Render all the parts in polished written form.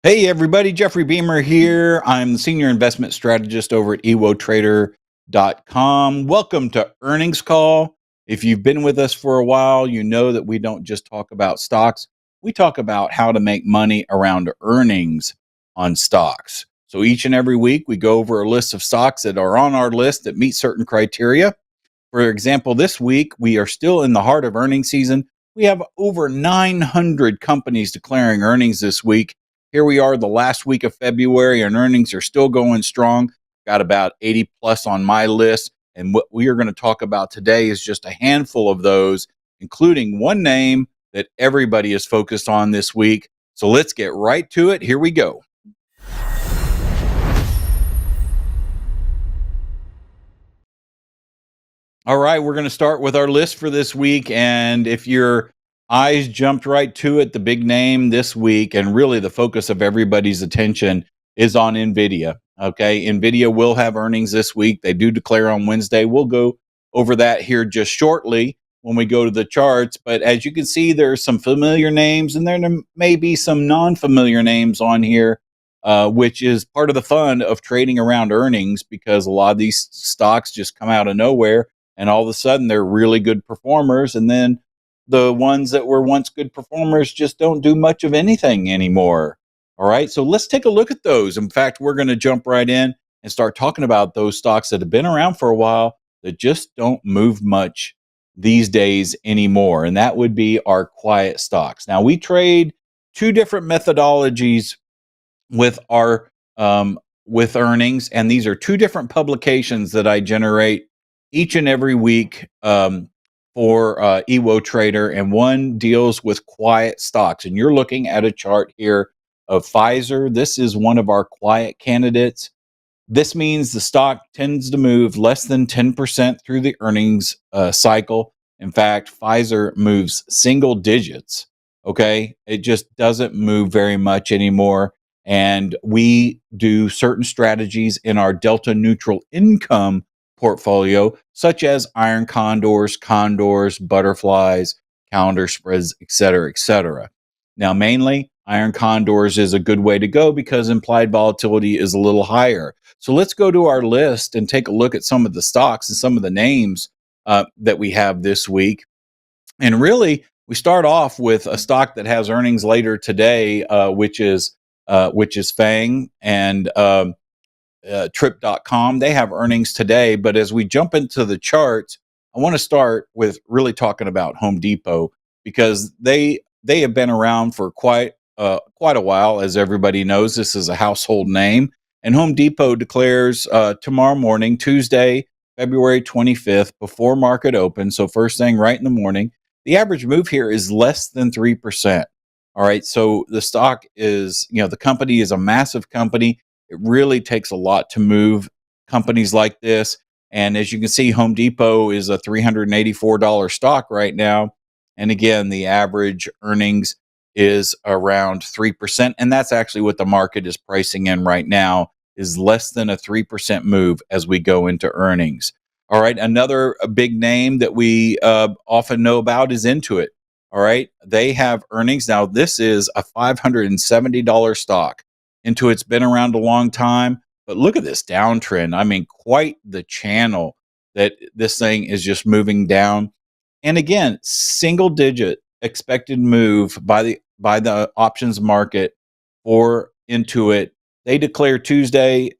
Hey everybody, Jeffrey Beamer here. I'm the senior investment strategist over at ewotrader.com. Welcome to Earnings Call. If you've been with us for a while, you know that we don't just talk about stocks. We talk about how to make money around earnings on stocks. So each and every week we go over a list of stocks that are on our list that meet certain criteria. For example, this week we are still in the heart of earnings season. We have over 900 companies declaring earnings this week. Here we are, the last week of February, and earnings are still going strong. Got about 80 plus on my list. And what we are going to talk about today is just a handful of those, including one name that everybody is focused on this week. So let's get right to it. Here we go. All right, we're going to start with our list for this week. And if your eyes jumped right to it, the big name this week, and really the focus of everybody's attention, is on NVIDIA. Okay, NVIDIA will have earnings this week. They do declare on Wednesday. We'll go over that here just shortly when we go to the charts. But as you can see, there's some familiar names, and there may be some non-familiar names on here, which is part of the fun of trading around earnings, because a lot of these stocks just come out of nowhere and all of a sudden they're really good performers, and then the ones that were once good performers just don't do much of anything anymore. All right, so let's take a look at those. In fact, we're going to jump right in and start talking about those stocks that have been around for a while that just don't move much these days anymore, and that would be our quiet stocks. Now, we trade two different methodologies with our with earnings, and these are two different publications that I generate each and every week for Ewo Trader, and one deals with quiet stocks. And you're looking at a chart here of Pfizer. This is one of our quiet candidates. This means the stock tends to move less than 10% through the earnings cycle. In fact, Pfizer moves single digits. Okay, it just doesn't move very much anymore. And we do certain strategies in our delta neutral income portfolio, such as iron condors, butterflies, calendar spreads, etc., etc. Now, mainly, iron condors is a good way to go because implied volatility is a little higher. So let's go to our list and take a look at some of the stocks and some of the names that we have this week. And really, we start off with a stock that has earnings later today, which is Fang and Trip.com. They have earnings today, but as we jump into the charts, I want to start with really talking about Home Depot, because they have been around for quite a while. As everybody knows, this is a household name. And Home Depot declares tomorrow morning, Tuesday, February 25th, before market open. So first thing right in the morning. The average move here is less than 3%. All right. So the stock is, the company is a massive company. It really takes a lot to move companies like this. And as you can see, Home Depot is a $384 stock right now. And again, the average earnings is around 3%. And that's actually what the market is pricing in right now, is less than a 3% move as we go into earnings. All right. Another big name that we often know about is Intuit. All right. They have earnings. Now, this is a $570 stock. Intuit's been around a long time, but look at this downtrend. I mean, quite the channel that this thing is just moving down. And again, single digit expected move by the options market for Intuit. They declare Tuesday.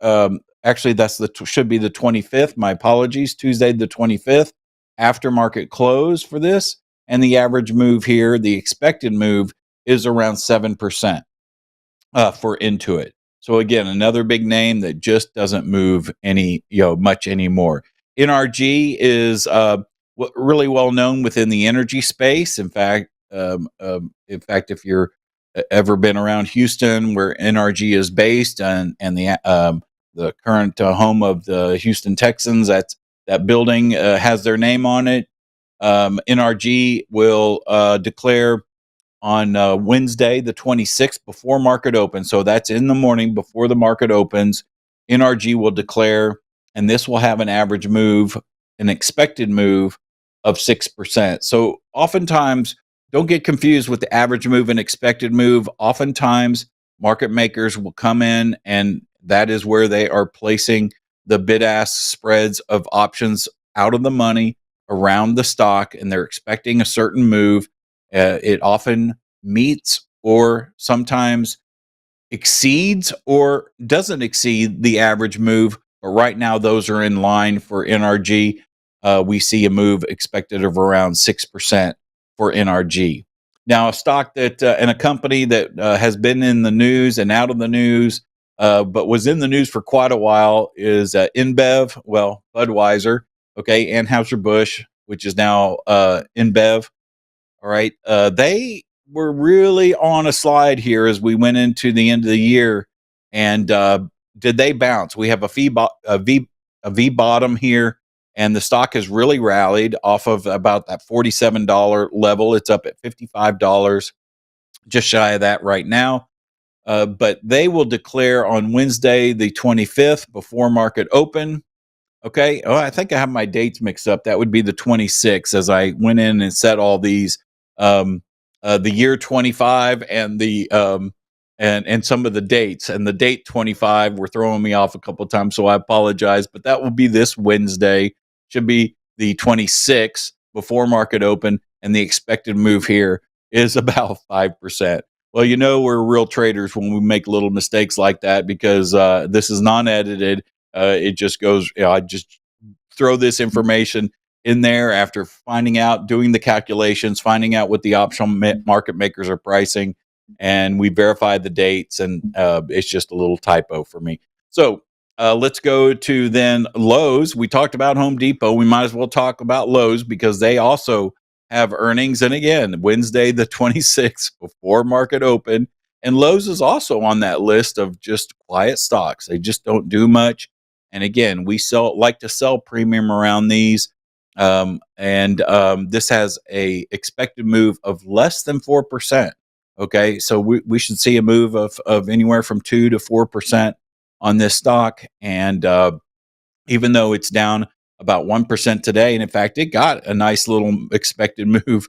Actually, that's should be the 25th. My apologies. Tuesday the 25th, after market close for this. And the average move here, the expected move, is around 7% for Intuit. So again, another big name that just doesn't move much anymore. NRG is really well known within the energy space. In fact, if you're ever been around Houston, where NRG is based, and the current home of the Houston Texans, that building has their name on it. NRG will declare on Wednesday, the 26th, before market open. So that's in the morning before the market opens. NRG will declare, and this will have an average move, an expected move of 6%. So oftentimes, don't get confused with the average move and expected move. Oftentimes, market makers will come in, and that is where they are placing the bid-ask spreads of options out of the money around the stock, and they're expecting a certain move. It often meets or sometimes exceeds or doesn't exceed the average move. But right now, those are in line for NRG. We see a move expected of around 6% for NRG. Now, a stock that and a company that has been in the news and out of the news, but was in the news for quite a while is InBev, well, Budweiser, okay, Anheuser-Busch, which is now InBev. All right. They were really on a slide here as we went into the end of the year. And did they bounce? We have a V bottom here, and the stock has really rallied off of about that $47 level. It's up at $55, just shy of that right now. But they will declare on Wednesday, the 25th, before market open. Okay. Oh, I think I have my dates mixed up. That would be the 26th as I went in and set all these, um, the year 25 and the, and some of the dates, and the date 25 were throwing me off a couple of times. So I apologize, but that will be this Wednesday, should be the 26th before market open. And the expected move here is about 5%. Well, you know, we're real traders when we make little mistakes like that, because this is non-edited. It just goes, I just throw this information in there after finding out, doing the calculations, finding out what the optional market makers are pricing, and we verify the dates, and it's just a little typo for me. So let's go to then Lowe's. We talked about Home Depot. We might as well talk about Lowe's because they also have earnings. And again, Wednesday, the 26th, before market open. And Lowe's is also on that list of just quiet stocks. They just don't do much. And again, we like to sell premium around these. This has a expected move of less than 4%. Okay. So we should see a move of anywhere from 2 to 4% on this stock. And even though it's down about 1% today, and in fact, it got a nice little expected move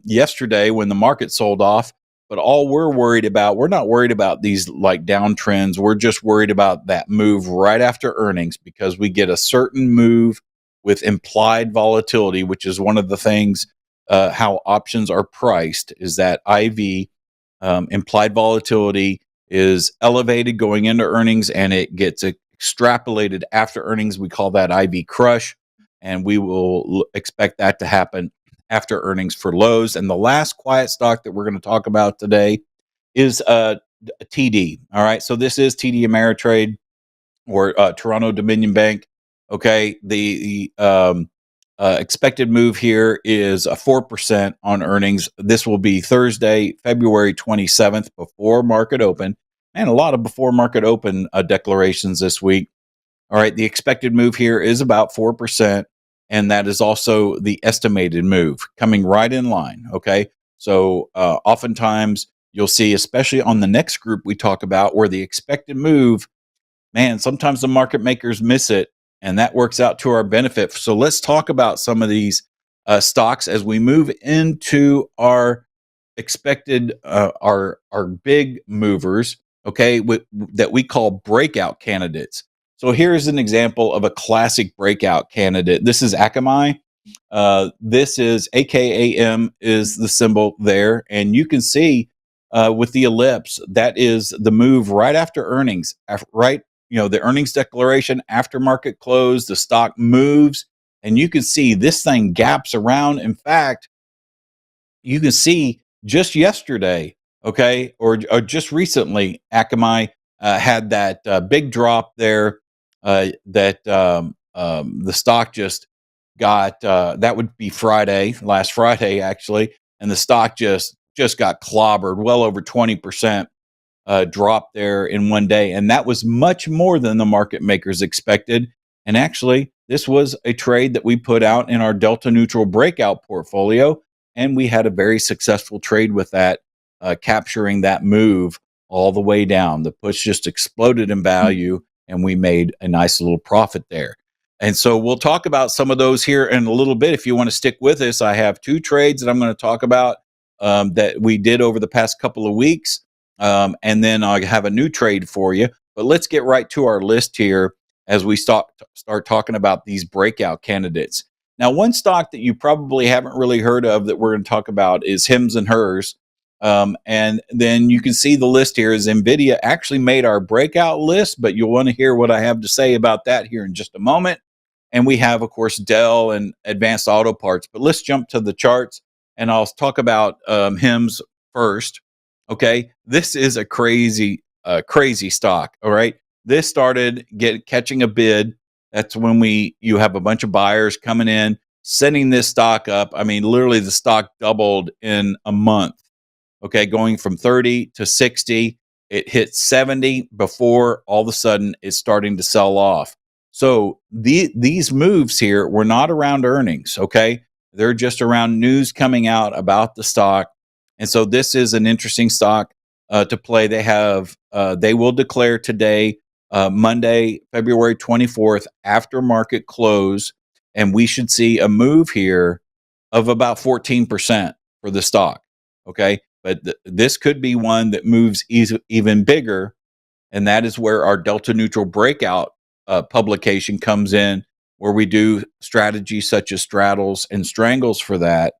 yesterday when the market sold off. But all we're not worried about these like downtrends. We're just worried about that move right after earnings, because we get a certain move with implied volatility, which is one of the things how options are priced, is that IV, implied volatility, is elevated going into earnings, and it gets extrapolated after earnings. We call that IV crush, and we will expect that to happen after earnings for Lowe's. And the last quiet stock that we're going to talk about today is TD. All right, so this is TD Ameritrade, or Toronto Dominion Bank. Okay, the expected move here is a 4% on earnings. This will be Thursday, February 27th, before market open. And a lot of before market open declarations this week. All right, the expected move here is about 4%. And that is also the estimated move, coming right in line. Okay. So oftentimes you'll see, especially on the next group we talk about, where the expected move, man, sometimes the market makers miss it, and that works out to our benefit. So let's talk about some of these stocks as we move into our expected, our big movers, okay, that we call breakout candidates. So here's an example of a classic breakout candidate. This is Akamai. This is AKAM is the symbol there. And you can see with the ellipse, that is the move right after earnings, right? You know, the earnings declaration after market close, the stock moves, and you can see this thing gaps around. In fact, you can see just yesterday, okay, or just recently, Akamai had that big drop there. That the stock just got that would be last Friday actually, and the stock just got clobbered, well over 20% drop there in one day, and that was much more than the market makers expected. And actually, this was a trade that we put out in our delta neutral breakout portfolio, and we had a very successful trade with that, capturing that move all the way down. The puts just exploded in value, and we made a nice little profit there. And so we'll talk about some of those here in a little bit. If you want to stick with us, I have two trades that I'm going to talk about that we did over the past couple of weeks. And then I have a new trade for you. But let's get right to our list here as we start talking about these breakout candidates. Now, one stock that you probably haven't really heard of that we're going to talk about is Hims and Hers. And then you can see the list here is NVIDIA actually made our breakout list, but you'll want to hear what I have to say about that here in just a moment. And we have, of course, Dell and Advanced Auto Parts. But let's jump to the charts, and I'll talk about Hims first. Okay, this is a crazy stock. All right, this started catching a bid. That's when you have a bunch of buyers coming in, setting this stock up. I mean, literally, the stock doubled in a month. Okay, going from 30 to 60, it hit 70 before all of a sudden it's starting to sell off. So these moves here were not around earnings. Okay, they're just around news coming out about the stock. And so this is an interesting stock to play. They will declare today, Monday, February 24th, after market close, and we should see a move here of about 14% for the stock. Okay, but this could be one that moves even bigger, and that is where our delta neutral breakout publication comes in, where we do strategies such as straddles and strangles for that.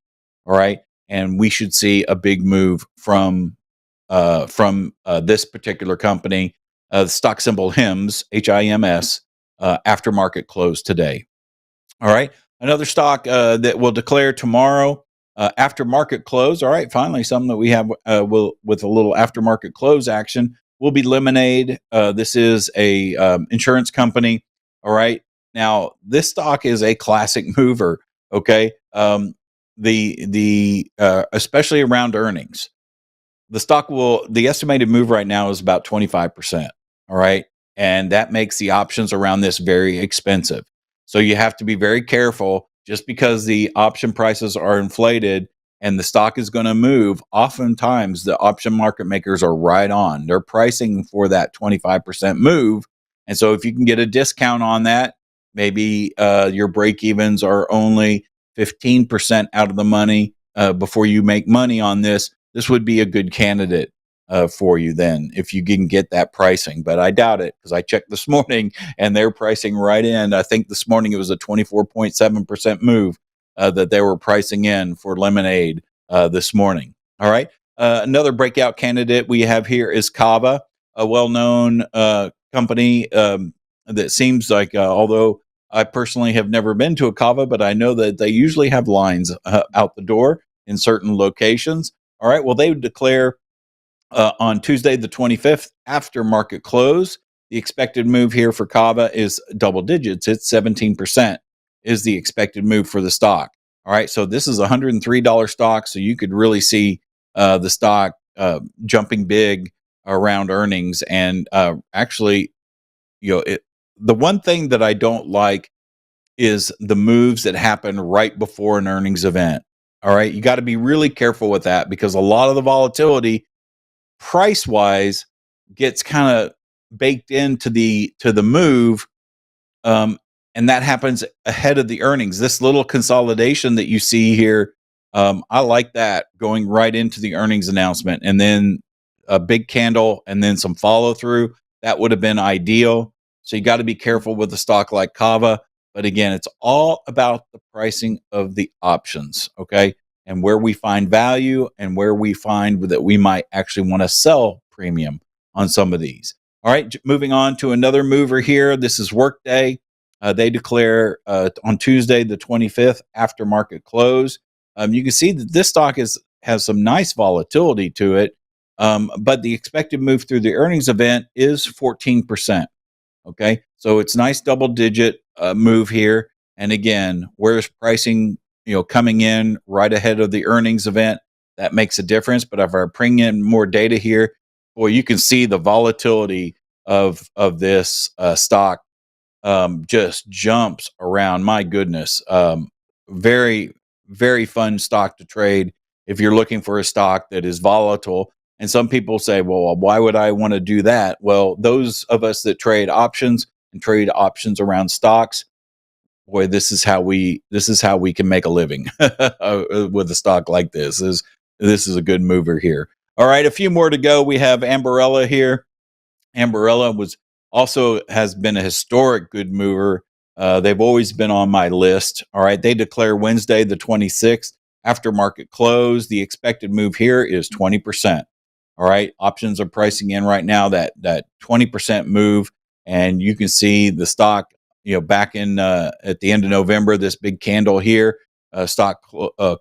All right, and we should see a big move from this particular company, the stock symbol HIMS, HIMS, after market close today. All right, another stock that will declare tomorrow after market close. All right, finally, something that we have with a little after market close action will be Lemonade. This is a insurance company. All right, now this stock is a classic mover. Okay, the especially around earnings, the estimated move right now is about 25%. All right, and that makes the options around this very expensive. So you have to be very careful. Just because the option prices are inflated and the stock is going to move, oftentimes the option market makers are right on. They're pricing for that 25% move. And so if you can get a discount on that, maybe your break evens are only 15% out of the money before you make money on this. This would be a good candidate for you then if you can get that pricing. But I doubt it, because I checked this morning and they're pricing right in. I think this morning it was a 24.7% move that they were pricing in for Lemonade this morning. All right. Another breakout candidate we have here is Kava, a well-known company that seems like, although I personally have never been to a Kava, but I know that they usually have lines out the door in certain locations. All right. Well, they would declare on Tuesday, the 25th, after market close. The expected move here for Kava is double digits. It's 17% is the expected move for the stock. All right. So this is a $103 stock. So you could really see the stock jumping big around earnings. And actually, the one thing that I don't like is the moves that happen right before an earnings event. All right. You got to be really careful with that, because a lot of the volatility price wise gets kind of baked into the move, and that happens ahead of the earnings. This little consolidation that you see here, I like that, going right into the earnings announcement, and then a big candle and then some follow through. That would have been ideal. So you got to be careful with a stock like Kava. But again, it's all about the pricing of the options, okay? And where we find value and where we find that we might actually want to sell premium on some of these. All right, moving on to another mover here. This is Workday. They declare on Tuesday, the 25th, after market close. You can see that this stock has some nice volatility to it, but the expected move through the earnings event is 14%. Okay, so it's nice double-digit move here. And again, where's pricing coming in right ahead of the earnings event, that makes a difference. But if I bring in more data here, boy, you can see the volatility of this stock just jumps around. My goodness, very, very fun stock to trade if you're looking for a stock that is volatile. And some people say, well, why would I want to do that? Well, those of us that trade options and trade options around stocks, boy, this is how we can make a living with a stock like this. This is a good mover here. All right, a few more to go. We have Ambarella here. Ambarella was also has been a historic good mover. They've always been on my list. All right, they declare Wednesday the 26th after market close. The expected move here is 20%. All right, options are pricing in right now that 20% move, and you can see the stock. Back in at the end of November, this big candle here, stock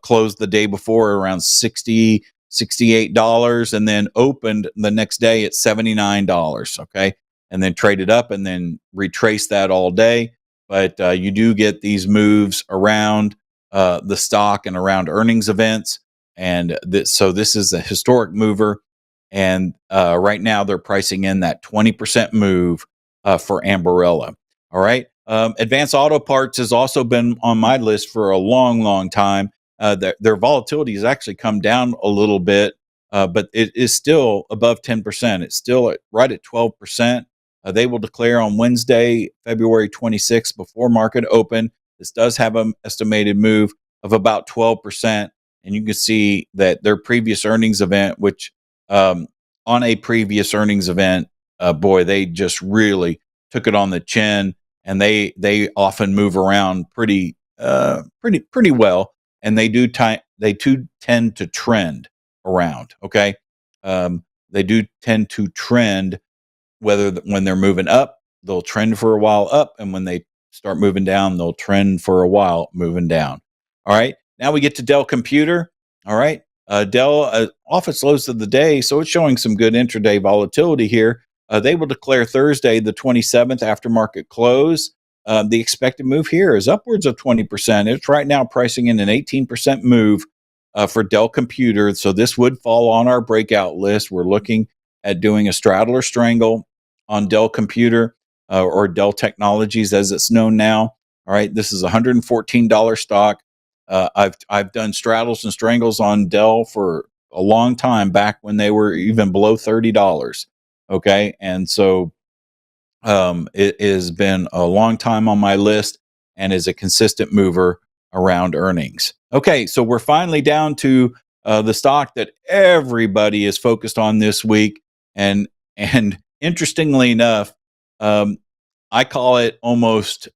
closed the day before around 60 $68 and then opened the next day at $79. Okay. And then traded up and then retraced that all day. But you do get these moves around the stock and around earnings events. And so this is a historic mover. And right now they're pricing in that 20% move for Ambarella. All right. Advanced Auto Parts has also been on my list for a long, long time. Their volatility has actually come down a little bit, but it is still above 10%. It's still right at 12%. They will declare on Wednesday, February 26th, before market open. This does have an estimated move of about 12%. And you can see that their previous earnings event, which on a previous earnings event, boy, they just really took it on the chin, and they often move around pretty well, and they do tend to trend around. Okay, they do tend to trend when they're moving up, they'll trend for a while up, and when they start moving down, they'll trend for a while moving down. All right, now we get to Dell Computer. All right, Dell off its lows of the day, so it's showing some good intraday volatility here. They will declare Thursday the 27th after market close. The expected move here is upwards of 20%. It's right now pricing in an 18% move for Dell Computer. So this would fall on our breakout list. We're looking at doing a straddle or strangle on Dell Computer or Dell Technologies as it's known now. All right, this is a $114 stock. I've done straddles and strangles on Dell for a long time, back when they were even below $30. Okay, and so it has been a long time on my list and is a consistent mover around earnings. Okay, so we're finally down to the stock that everybody is focused on this week, and interestingly enough, I call it almost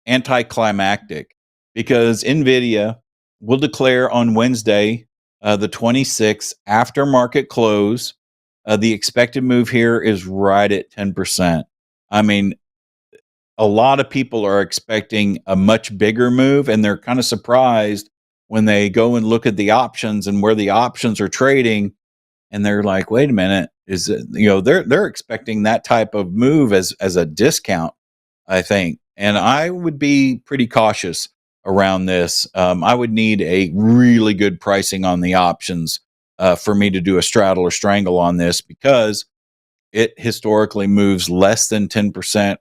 anticlimactic, because NVIDIA will declare on Wednesday, the 26th, after market close. The expected move here is right at 10%. I mean, a lot of people are expecting a much bigger move, and they're kind of surprised when they go and look at the options and where the options are trading, and they're like, "Wait a minute, is it?" They're expecting that type of move as a discount, I think, and I would be pretty cautious around this. I would need a really good pricing on the options for me to do a straddle or strangle on this, because it historically moves less than 10%,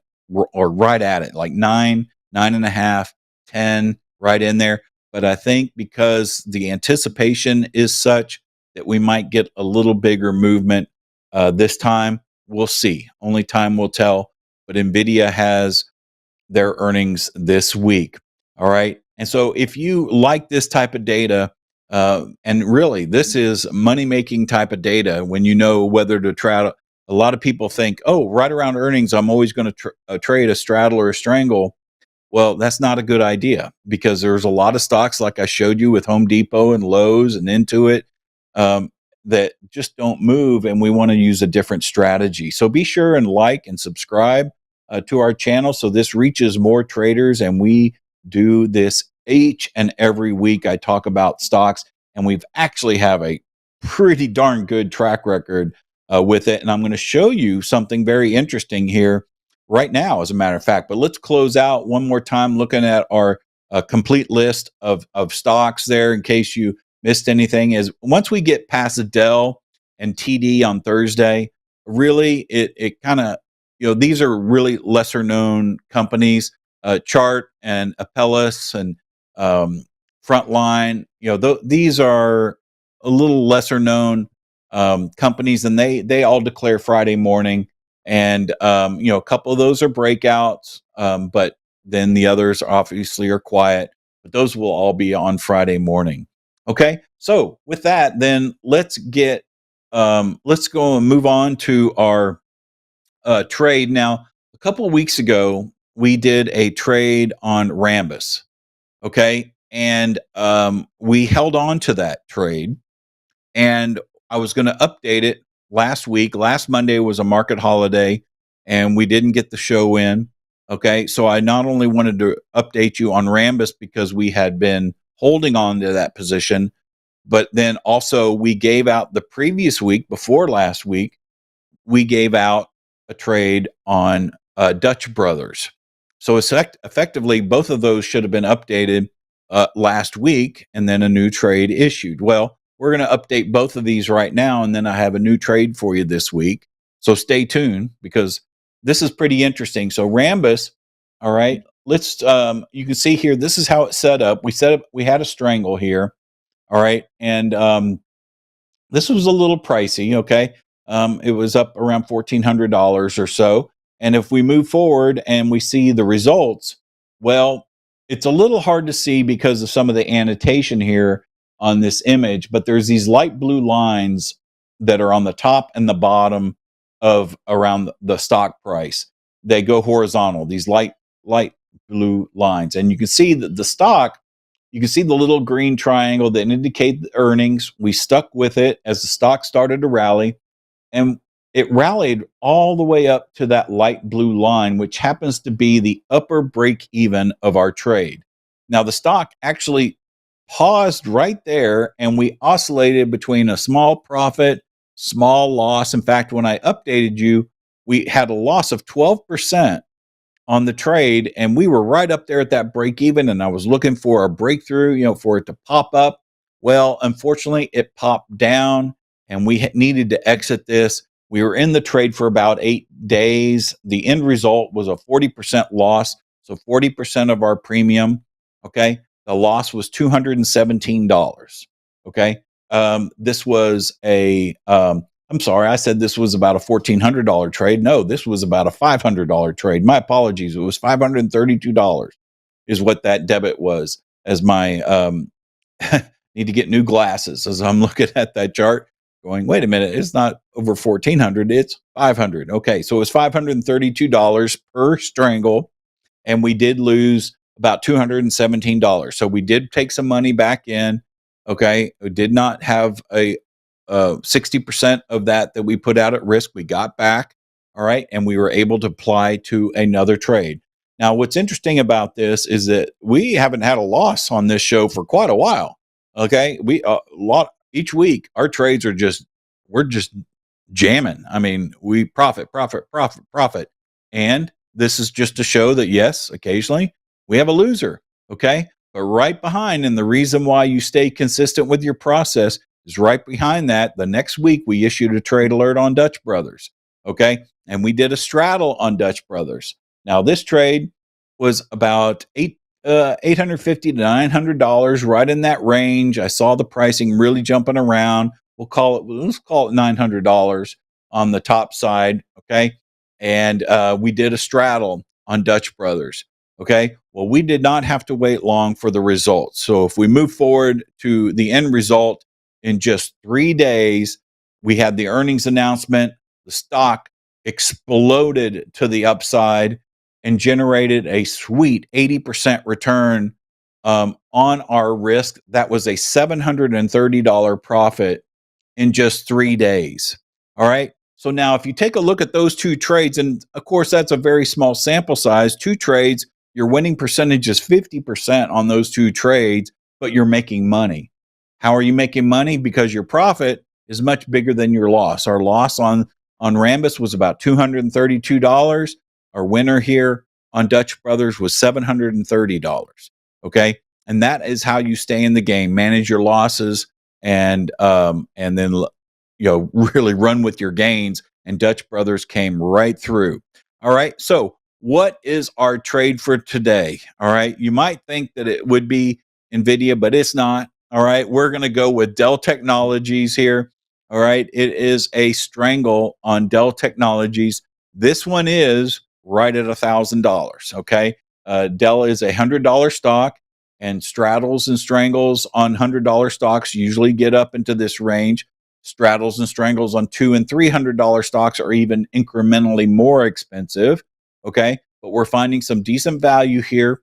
or right at it, like 9.5, 10, right in there. But I think because the anticipation is such that we might get a little bigger movement this time. We'll see. Only time will tell. But NVIDIA has their earnings this week. All right. And so if you like this type of data, and really this is money making type of data, when you know whether to try. A lot of people think, oh, right around earnings, I'm always going to trade a straddle or a strangle. Well, that's not a good idea, because there's a lot of stocks, like I showed you with Home Depot and Lowe's and Intuit, that just don't move, and we want to use a different strategy. So be sure and like and subscribe to our channel so this reaches more traders, and we do this each and every week. I talk about stocks, and we've actually have a pretty darn good track record with it. And I'm going to show you something very interesting here right now, as a matter of fact. But let's close out one more time looking at our complete list of stocks there, in case you missed anything. Is once we get past Dell and TD on Thursday, really it kind of, these are really lesser known companies, Chart and Apellis and Frontline. These are a little lesser known companies, and they all declare Friday morning. And a couple of those are breakouts, but then the others obviously are quiet. But those will all be on Friday morning. Okay, so with that, then let's get let's go and move on to our trade. Now, a couple of weeks ago, we did a trade on Rambus. Okay. And we held on to that trade. And I was going to update it last week. Last Monday was a market holiday, and we didn't get the show in. Okay. So I not only wanted to update you on Rambus because we had been holding on to that position, but then also we gave out the previous week, before last week, we gave out a trade on Dutch Brothers. So effectively, both of those should have been updated last week, and then a new trade issued. Well, we're going to update both of these right now, and then I have a new trade for you this week. So stay tuned, because this is pretty interesting. So Rambus, all right, let's. You can see here. This is how it's set up. We had a strangle here, all right, and this was a little pricey, okay? It was up around $1,400 or so. And if we move forward and we see the results, well, it's a little hard to see because of some of the annotation here on this image, but there's these light blue lines that are on the top and the bottom of around the stock price. They go horizontal, these light blue lines. And you can see that the stock, you can see the little green triangle that indicate the earnings. We stuck with it as the stock started to rally, and it rallied all the way up to that light blue line, which happens to be the upper break even of our trade. Now, the stock actually paused right there, and we oscillated between a small profit, small loss. In fact, when I updated you, we had a loss of 12% on the trade, and we were right up there at that break even, and I was looking for a breakthrough, for it to pop up. Well, unfortunately, it popped down, and we needed to exit this. We were in the trade for about 8 days. The end result was a 40% loss, so 40% of our premium. Okay, the loss was $217. Okay, this was a I'm sorry, I said this was about a $1,400 trade. No, this was about a $500 trade. My apologies. It was $532 is what that debit was, as my need to get new glasses as I'm looking at that chart going, wait a minute, it's not over 1,400, it's 500. Okay, so it was $532 per strangle, and we did lose about $217. So we did take some money back in. Okay, we did not have a 60% of that we put out at risk, we got back. All right. And we were able to apply to another trade. Now, what's interesting about this is that we haven't had a loss on this show for quite a while. Okay. We, each week, our trades are we're just jamming. I mean, we profit. And this is just to show that, yes, occasionally we have a loser. Okay. But right behind, and the reason why you stay consistent with your process is right behind that. The next week, we issued a trade alert on Dutch Brothers. Okay. And we did a straddle on Dutch Brothers. Now, this trade was about $850 to $900, right in that range. I saw the pricing really jumping around. Let's call it $900 on the top side. Okay. And we did a straddle on Dutch Brothers. Okay. Well, we did not have to wait long for the results. So if we move forward to the end result, in just 3 days, we had the earnings announcement. The stock exploded to the upside and generated a sweet 80% return on our risk. That was a $730 profit in just 3 days. All right. So now, if you take a look at those two trades, and of course, that's a very small sample size, 2 trades, your winning percentage is 50% on those 2 trades, but you're making money. How are you making money? Because your profit is much bigger than your loss. Our loss on Rambus was about $232. Our winner here on Dutch Brothers was $730. Okay, and that is how you stay in the game. Manage your losses, and then really run with your gains. And Dutch Brothers came right through. All right, so what is our trade for today? All right, you might think that it would be NVIDIA, but it's not. All right, we're going to go with Dell Technologies here. All right, it is a strangle on Dell Technologies. This one is right at $1,000. Okay, Dell is $100 stock, and straddles and strangles on $100 stocks usually get up into this range. straddles and strangles on $200 and $300 stocks are even incrementally more expensive. Okay, but we're finding some decent value here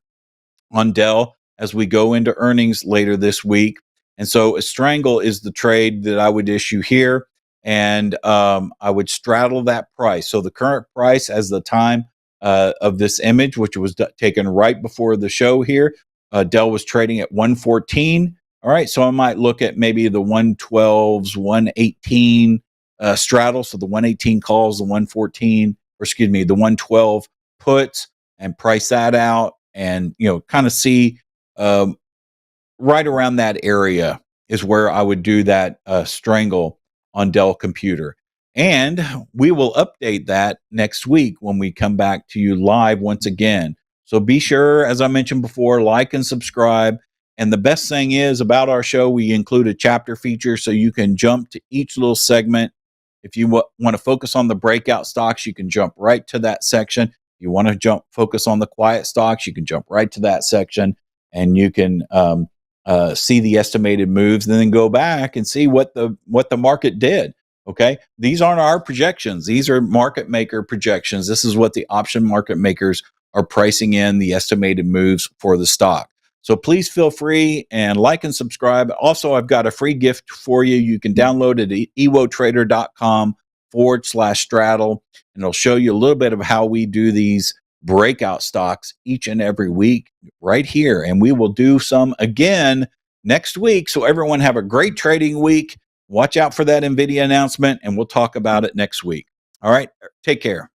on Dell as we go into earnings later this week. And so a strangle is the trade that I would issue here. And I would straddle that price. So the current price as the time of this image, which was taken right before the show here, Dell was trading at 114. All right. So I might look at maybe the 112s, 118 straddle. So the 118 calls, the 114, or excuse me, the 112 puts, and price that out, and kind of see right around that area is where I would do that strangle on Dell computer. And we will update that next week when we come back to you live once again. So be sure, as I mentioned before, like and subscribe. And the best thing is about our show, we include a chapter feature so you can jump to each little segment. If you want to focus on the breakout stocks, you can jump right to that section. You want to focus on the quiet stocks, you can jump right to that section, and you can see the estimated moves, and then go back and see what the market did. Okay, these aren't our projections; these are market maker projections. This is what the option market makers are pricing in the estimated moves for the stock. So please feel free and like and subscribe. Also, I've got a free gift for you. You can download it at ewotrader.com/straddle, and it'll show you a little bit of how we do these breakout stocks each and every week right here. And we will do some again next week. So everyone have a great trading week. Watch out for that NVIDIA announcement, and we'll talk about it next week. All right. Take care.